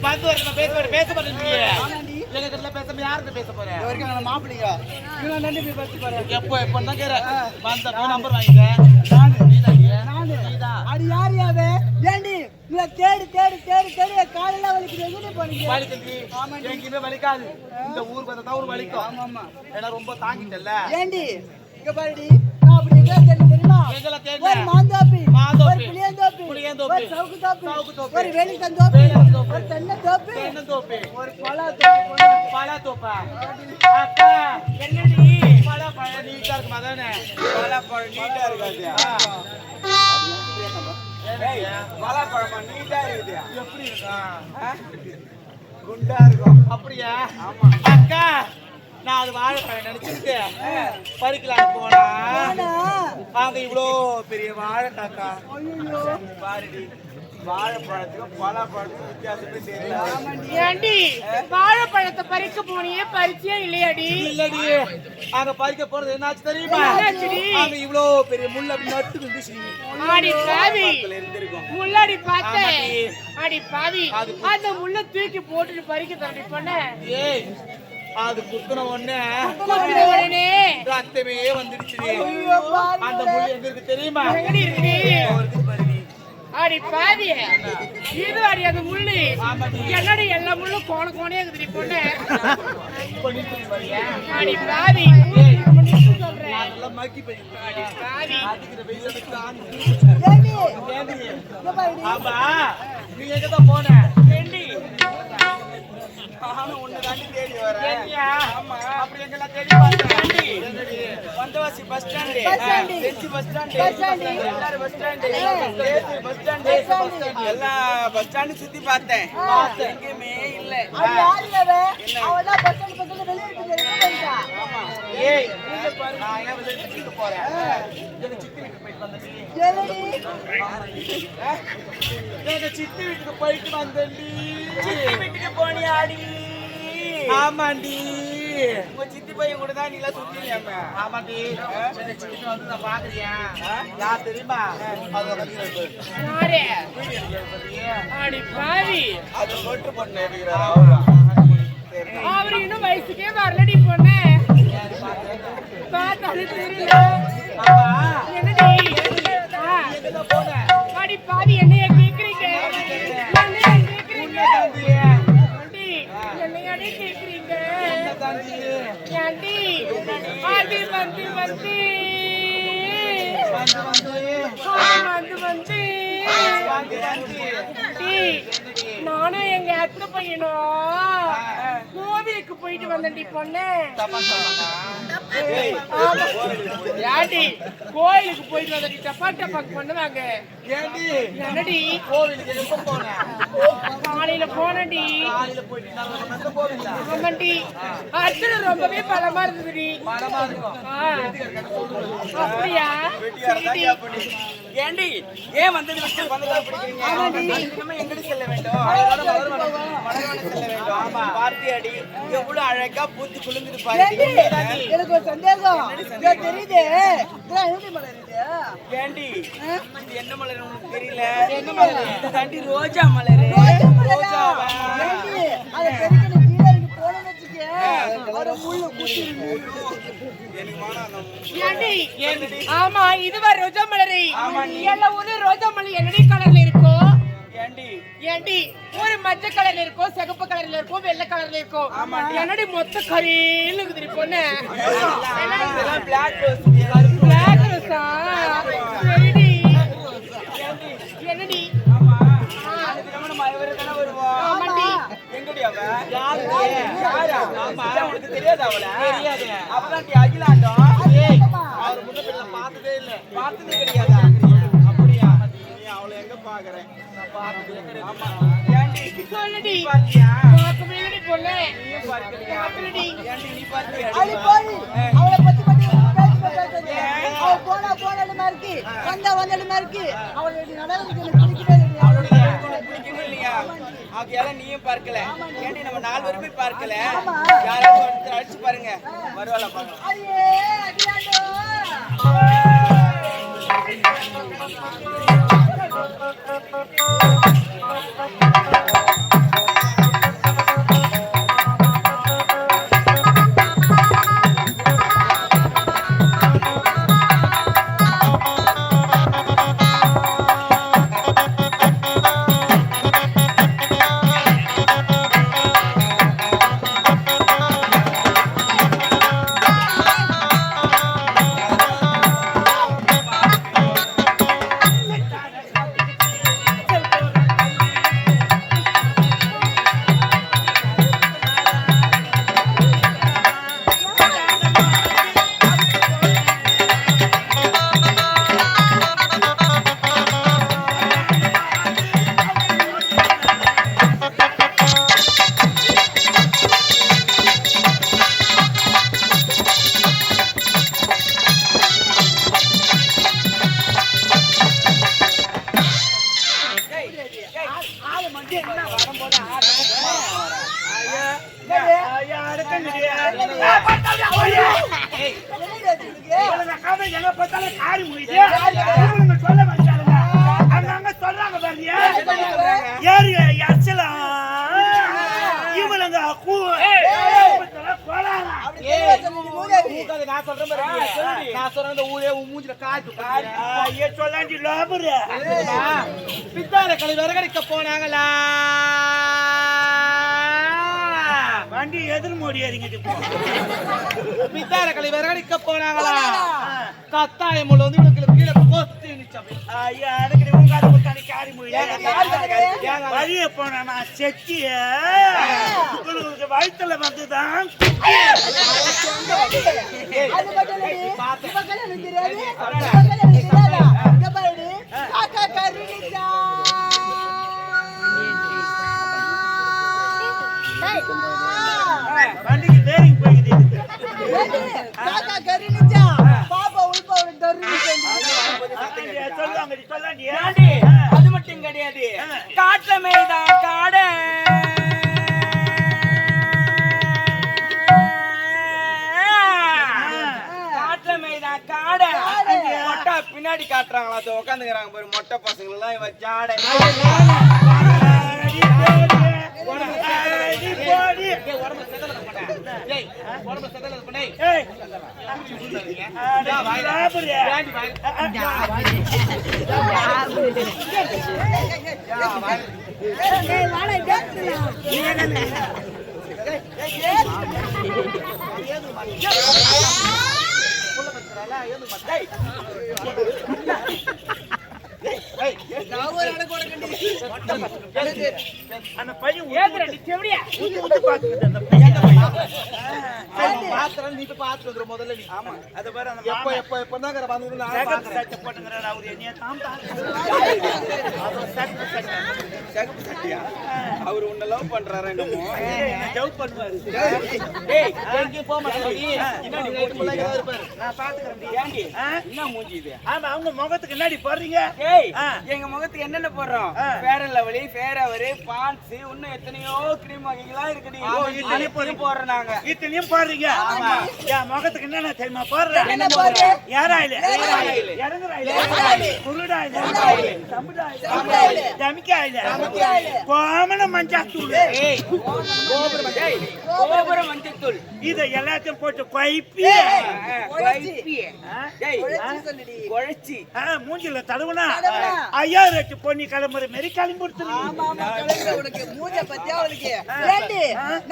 பேச யாருக்கு பேச போறேன் மாப்பிள்ளைங்க எப்போ எப்போ தான் நம்பர் வாங்கிக்க அது யார் யாவே ஏண்டி நீ தேடி தேடி தேடி தேடி காலையில வலிக்குது போனீங்க எங்கேயுமே வலிக்காது இந்த ஊருக்கு வந்தா ஒரு வலிக்கும் ஆமா ஏன்னா ரொம்ப தாங்கிட்டல்ல ஏண்டி இங்க பாருடி நான் அப்படி எங்க தேடி தெரியுமா எங்கல தேடி ஒரு மாந்தோப்பி ஒரு புளியந்தோப்பி ஒரு சவுக்கு தோப்பி ஒரு வேலிக்கன் தோப்பி ஒரு தென்னை தோப்பி ஒரு பழ தோப்பா அக்கா என்னடி பழ நீட்டா இருக்கு மகனே பழ நீட்டா இருக்காது பழப்பழமா நீட்டா இருக்குது எப்படி இருக்கும் குண்டா இருக்கும் அப்படியா ஆமா அக்கா நான் அது வாழைப்பழம் நினைச்சுட்டு பறிக்கலான்னு போனா அங்க இவ்வளோ பெரிய வாழைக்காக்கா பாருடி வாழைப்பழத்துக்கும் பழப்பழத்துக்கும் வித்தியாசமே தெரியல ஏண்டி வாழைப்பழத்தை பறிக்க போனியே பறிச்சியா இல்லையாடி இல்லடி அங்க பறிக்க போறது என்னாச்சு தெரியுமா அங்க இவ்வளோ பெரிய முள்ள நட்டு இருந்துச்சு ஆடி பாவி முள்ளாடி பார்த்தேன் ஆடி பாவி அந்த முள்ள தூக்கி போட்டுட்டு பறிக்க தரடி பண்ண ஏய் அது குத்துன உடனே ரத்தமே வந்துடுச்சு அந்த முள்ளு எங்க இருக்கு தெரியுமா அடி பாவி இது அடி அந்த முள்ளு என்னடி எல்லா முள்ளும் கோணையா இருக்குது பொண்ணு அடி பாவி நீ எங்கதான் போன தேடி வரேன் அப்படி எங்கெல்லாம் தேடி Vandavasi bus stand bus stand எல்லா பஸ் ஸ்டாண்டு சுத்தி பார்த்தேன் எங்கேயுமே இல்ல ஏய் நான் ஏன் வெளியிட்டு போறேன் சித்தி வீட்டுக்கு போயிட்டு வந்தேன் வீட்டுக்கு போனியாடி ஆமாண்டி உங்க சித்தி பையன் கூட தான் நீங்க சுத்தினியாம ஆமாண்டி சித்தி வந்து நான் பாக்குறியா யார் தெரியுமா அடி பாவி அது கொட்டு பொண்ணு எடுக்கிறாரா அவரு இன்னும் வயசுக்கே வரலடி பொண்ணு பார்த்தாலே தெரியல என்னடி அடி பாவி என்னைய கேக்குறீங்க என்னையாடி கேக்குறீங்க ஏண்டி அது நானும் எங்க அத்தை பையனும் கோவிலுக்கு போயிட்டு வந்தேன்டி பொண்ணு யாடி கோயிலுக்கு போயிட்டு வந்தடி டப்பாக்கு பண்ணுவாங்க என்னடி கோவிலுக்கு எப்ப போனேன் காலையில போனடி ஆமாண்டி அர்ச்சனை ரொம்பவே பலமா இருந்ததுடி அப்படியா ஏண்டி ஏன் வந்தது எங்கடி செல்ல வேண்டும் பார்த்தியாடி எவ்வளவு அழகா பூத்து குலுங்குது பாரு எனக்கு ஒரு சந்தேகம் தெரியுது ஏண்டி இது என்ன மலர் உனக்கு தெரியல என்ன மலர் இது தாண்டி ரோஜா மலர் ஆமா இதுவா ரோஜா மலரை எல்லா ஊர்லயும் ரோஜா மலர் என்னடி கலர்ல இருக்கும் ஏண்டி ஒரு மஞ்சள் கலர்ல இருக்கும் சிகப்பு கலர்ல இருக்கும் வெள்ளை கலர்ல இருக்கும் என்னடி மொத்த கரீல் இருக்குது பொண்ணு பிளாக் ரோஸா சரிடி என்னடி உனக்கு தெரியாது அவள தெரியாது அப்பதான் அகிலாண்டம் அவர் முன்ன பார்த்ததே இல்ல பார்த்ததே கிடையாது அப்படியா அவளை எங்க பாக்குறேன் சொல்லடி பொண்ணு அவளை பத்தி போன இருக்கு வந்தா இருக்கு அவளை நீயும் பார்க்கல ஏண்டி நம்ம 4 பேருமே பார்க்கல யாராவது அடிச்சு பாருங்க வருவாளா பாருங்க ஆளு மட்டும் என்ன வரும்போது ஐயா அடக்கங்கடி எங்க பார்த்தாலும் காரி முடியுது இவங்க சொல்ல வச்சாருங்க அங்க சொல்றாங்க பாருங்க ஏறி அடிச்சலாம் இவனுங்க நான் சொல்றேன் பாருங்க நான் சொல்றேன் இந்த ஊரே மூஞ்சில காத்து ஐயா சொல்லாண்டி லாபரு பித்தார களி விறகடிக்க போனாங்களா வண்டி எதிர் மோடி இறங்கிட்டு பித்தார களி விறகடிக்க போனாங்களா கத்தாயம் முள்ள வந்து இவனுக்கு கீழே கொத்தி நிச்சம் ஐயா அடக்கடி உங்காத முட்டாடி காரி முடியல வழிய போனா நான் செக்கிய உங்களுக்கு வயிற்றுல வந்துதான் அது மட்டும் இல்லடி இவங்களே எனக்கு தெரியாது இவங்களே எனக்கு தெரியாதா இங்க பாருடி காக்கா கருணிச்சா வண்டிக்கு பேரிங் போயிடுது காக்கா கருணிச்சா பாப்பா உள்பா ஒரு தருணிச்சா சொல்லாங்கடி சொல்லாண்டி அது மட்டும் கிடையாது காட்டுல மேய்தான் காட மொட்டை பின்னாடி காட்டுறாங்களா அது உட்காந்துக்கிறாங்க பாரு மொட்டை பசங்க எல்லாம் இவன் ஜாடை அந்த பையன் நீ பாத்து வந்துடும் முதல்ல நீ ஆமா அது பாரு எப்பதாங்க போட்டுங்கிறார் அவரு என்னைய தான் அவரு உன்ன லவ் பண்றாரு என்னமோ ஜவ் பண்ணுவாரு எங்கேயும் போக மாட்டேன் இருப்பாரு நான் பாத்துக்கிறேன் ஏண்டி என்ன மூஞ்சி இது ஆமா அவங்க முகத்துக்கு என்னடி போடுறீங்க ஏய் எங்க முகத்துக்கு என்னென்ன போடுறோம் ஃபேர் அண்ட் லவ்லி ஃபேர் அவர் பான்ஸ் இன்னும் எத்தனையோ கிரீம் வகைகளா இருக்குடி இத்தனையும் போடுறோம் நாங்க இத்தனையும் போடுறீங்க என் முகத்துக்கு என்னென்ன தெரியுமா போடுறேன் என்ன போடுற ஏராயில இறங்குறாயில குருடாயில தம்புடாயில ஜமிக்காயில கோமன மஞ்சாத்தூள் கோபுர மஞ்சத்தூள் இத எல்லாத்தையும் போட்டு குழப்பி குழைச்சி மூஞ்சில தடவுனா 5000 பொண்ணி கிளம்புற மாரி கிளம்பி மூஞ்ச பத்தியா உனக்கு ஏண்டி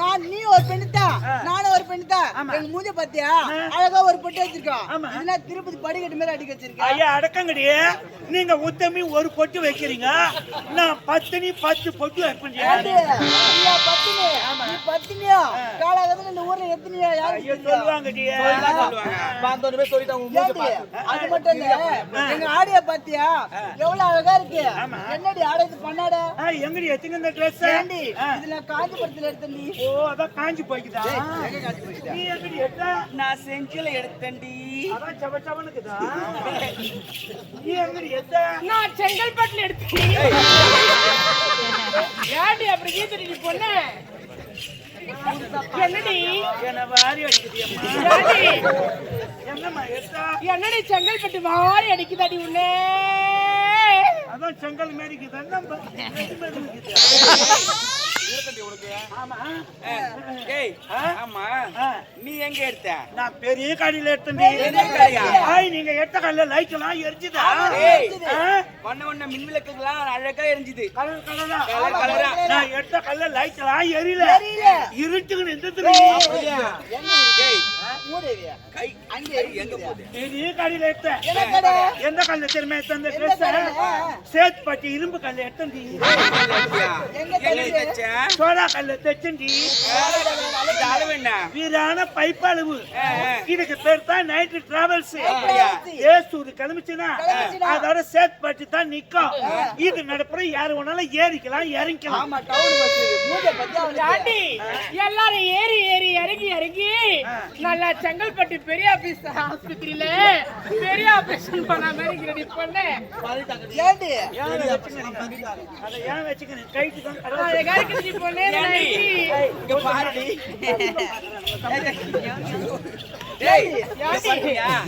நான் நீ ஒரு பெண்ணுதா நானும் ஒரு பெண்ணுதா எங்க மூஞ்ச பத்தியா அழகா ஒரு பொட்டு வச்சிருக்கோம் இதுனா திருப்பதி படிக்கட்டு மேல அடிக்க வச்சிருக்கேன் ஐயா அடக்கங்கடி நீங்க உத்தமி ஒரு பொட்டு வைக்கிறீங்க நான் பத்தினி 10 பொட்டு வைப்பேன் பத்தினியா காலாகத்துல இந்த ஊர்ல எத்தனையா யாரு சொல்லுவாங்கடி பாந்தோனே சொல்லிட்டாங்க அது மட்டும் இல்ல எங்க ஆடைய பாத்தியா எவ்வளவு அழகா இருக்கு என்னடி ஆடை இது பண்ணாட எங்கடி எத்தனை இந்த Dress ஏண்டி இதுல காஞ்சிபுரத்துல எடுத்தேன்டி ஓ அத காஞ்சி போய்க்குதா எங்க காஞ்சி போய்க்குதா நீ எங்கடி எடுத்த நான் செஞ்சில எடுத்தேன்டி அத சவச்சவனுக்குதா நீ எங்கடி எடுத்த நான் செங்கல்பட்டுல எடுத்தேன் ஏண்டி அப்படி கீத்துடி நீ பொண்ணு என்னடி என்ன வாரி அடிக்குதியம்மா என்னம்மா எடுத்த என்னடி செங்கல்பட்டு வாரி அடிக்குதாடி உன்னே அதான் செங்கல் மேரிக்கு தன்னம்ப ஆமா ஏய் ஆமா நீ எங்க எடுத்த நான் பெரிய கடையில எடுத்தேன் நீங்க எடுத்த கடையில லைட் எல்லாம் எரிஞ்சுதா ஒண்ணு மின்விளக்குலாம் அழகா எரிஞ்சுது கலரா நான் எடுத்த கடையில லைட் எல்லாம் எரியல இருட்டுக்கு நின்றுது பெரிய கடையில எடுத்தேன் எந்த கல்ல தெரியுமா எடுத்த ட்ரெஸ் சேத்பட்டி இரும்பு கல்ல எடுத்தேன் சோடா கல்ல தைச்சண்டி வீரான பைப் அளவு இதுக்கு பேர் தான் நைட் டிராவல்ஸ் ஏசூர் கிளம்பிச்சுன்னா அதோட சேத்பட்டி தான் நிக்கும் இது நடப்புற யாரு வேணாலும் ஏறிக்கலாம் இறங்கிக்கலாம் எல்லாரும் ஏறி ஏறி இறங்கி இறங்கி நல்லா நான் செங்கல்பட்டு பெரிய ஆஸ்பத்திரியில பெரிய ஆபரேஷன் பண்ண மாதிரி ரெடி பண்ணேன். ஏண்டி இங்க பாருடி.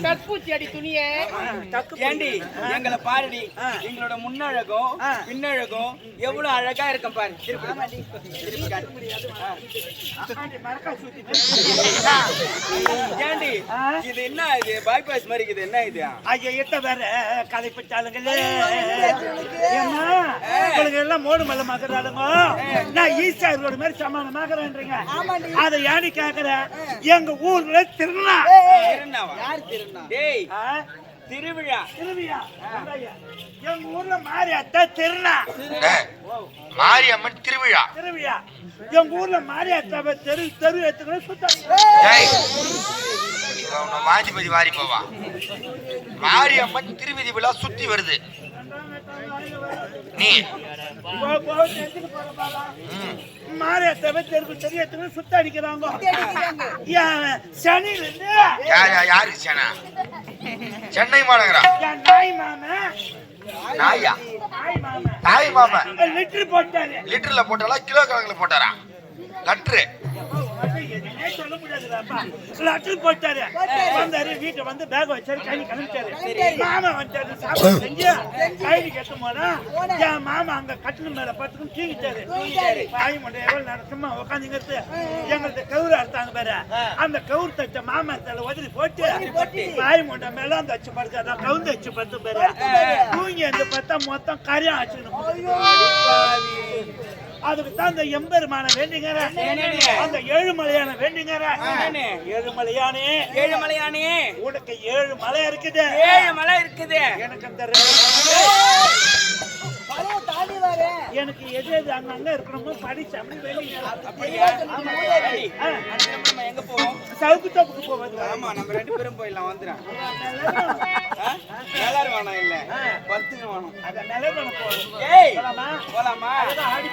கற்பூச்சி அடி துணிய ஏண்டி எங்களை பாருடி. எங்களோட முன்னழகும் பின்னழகும் எவ்வளவு அழகா இருக்கும் பாரு. ஏண்டி இது என்ன இது பைபாஸ் மாதிரி இருக்குது என்ன இது? ஐயா எட்ட வேற கதை பச்சாளுங்களே உங்களுக்கு எல்லாம் மோடு மல்ல மகராளுங்க. நான் ஈஸியா ரோடு மாதிரி சமாளமாகறேன்றீங்க. அதை ஏன்னு கேக்குறேன். எங்க ஊர்ல திருநா டேய் திருவிழா திருவிழா எங்க ஊர்ல மாரியாத்தா திருநா மாரியம்மன் திருவிழா திருவிழா எங்க ஊர்ல மாரியாத்தாவை தெரு தெரு எடுத்துக்கணும் சுத்தம். மாஞ்சிபதி வாரி போவா மாரியம்மன் திருவிதி விழா சுத்தி வருது. நீ மாரியாத்தாவை தெருக்கு தெரு எடுத்துக்கணும் சுத்தம் அடிக்கிறாங்க. சனில இருந்து யாரு சேனா சென்னை மாநகரா என் நாய் மாமா நாயா நாய் மாமா நாய் மாமா லிட்டர் போட்டாரு. லிட்டர்ல போட்டாலா கிலோ கணக்குல போட்டாரா? லட்ரு சொல்ல முடியாதுப்பா. லெட்டர் போட்டாரு வந்தாரு வீட்டை வந்து பேக் வச்சாரு கைதி கிளம்பிட்டாரு. மாமா வந்துட்டாரு சாப்பாடு செஞ்சு கைதி கேட்டு போனா என் மாமா அங்க கட்டின மேல பத்துக்கும் தூங்கிட்டாரு. பாய் மண்டை எவ்வளவு நேரம் சும்மா உட்காந்துங்கிறது எங்களுக்கு கவுரு அறுத்தாங்க பாரு. அந்த கவுரு தச்ச மாமா தலை உதறி போட்டு பாய் மண்டை மேல அந்த அச்சு படுத்து கவுந்து அச்சு படுத்து பாரு. தூங்கி அந்த பார்த்தா மொத்தம் கரியம் ஆச்சு. அதுக்கு தான் அந்த எம்பெருமான வேண்டிங்கிற அந்த ஏழுமலையான வேண்டிங்கிற ஏழுமலையானே உனக்கு 7 மலை இருக்குது. 7 மலை இருக்குது. எனக்கு அந்த தாண்டி வரேன். எனக்கு எது எது அங்கங்க இருக்கணுமோ படிச்சு அப்படி வேண்டிங்க. எங்க போவோம்? சவுக்கு தோப்புக்கு போவது. ஆமா நம்ம 2 பேரும் போயிடலாம். வந்துடும் எல்லாரும் வேணாம் இல்ல 10 வேணும். அத நிலவரம் போகணும். ஏய் போலாமா? ஆடி